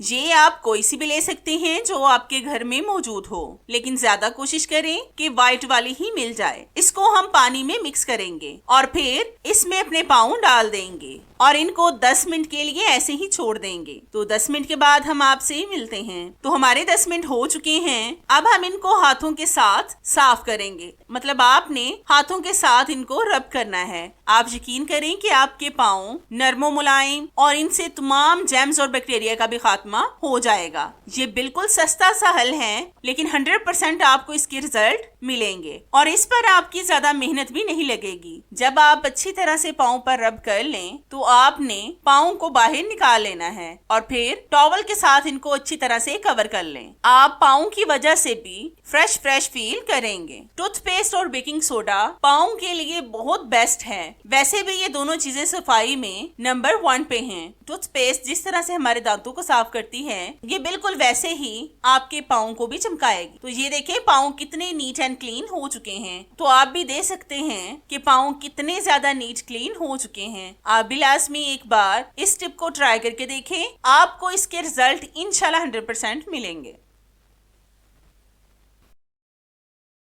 ये आप कोई सी भी ले सकते हैं जो आपके घर में मौजूद हो, लेकिन ज्यादा कोशिश करें कि व्हाइट वाली ही मिल जाए। इसको हम पानी में मिक्स करेंगे और फिर इसमें अपने पाँव डाल देंगे और इनको 10 मिनट के लिए ऐसे ही छोड़ देंगे। तो 10 मिनट के बाद हम आपसे मिलते हैं। तो हमारे 10 मिनट हो चुके हैं। अब हम इनको हाथों के साथ साफ करेंगे, मतलब आपने हाथों के साथ इनको रब करना है। आप यकीन करें कि आपके पाँव नरमो मुलायम और इनसे तमाम जर्म्स और बैक्टीरिया का भी खात्मा हो जाएगा। ये बिल्कुल सस्ता सा हल है, लेकिन 100% आपको इसके रिजल्ट मिलेंगे और इस पर आपकी ज्यादा मेहनत भी नहीं लगेगी। जब आप अच्छी तरह से पाँव पर रब कर लें तो आपने पाँव को बाहर निकाल लेना है और फिर टॉवल के साथ इनको अच्छी तरह से कवर कर लें। आप पाँव की वजह से भी फ्रेश फील करेंगे। टूथपेस्ट और बेकिंग सोडा पाँव के लिए बहुत बेस्ट है। वैसे भी ये दोनों चीजें सफाई में नंबर 1 पे हैं। टूथपेस्ट जिस तरह से हमारे दांतों को साफ करती है, ये बिल्कुल वैसे ही आपके पाँव को भी चमकाएगी। तो ये देखें पाँव कितने नीट एंड क्लीन हो चुके हैं। तो आप भी देख सकते हैं कि पाँव कितने ज्यादा नीट क्लीन हो चुके हैं। आप भी लाजमी एक बार इस टिप को ट्राई करके देखें, आपको इसके रिजल्ट इंशाल्लाह 100% मिलेंगे।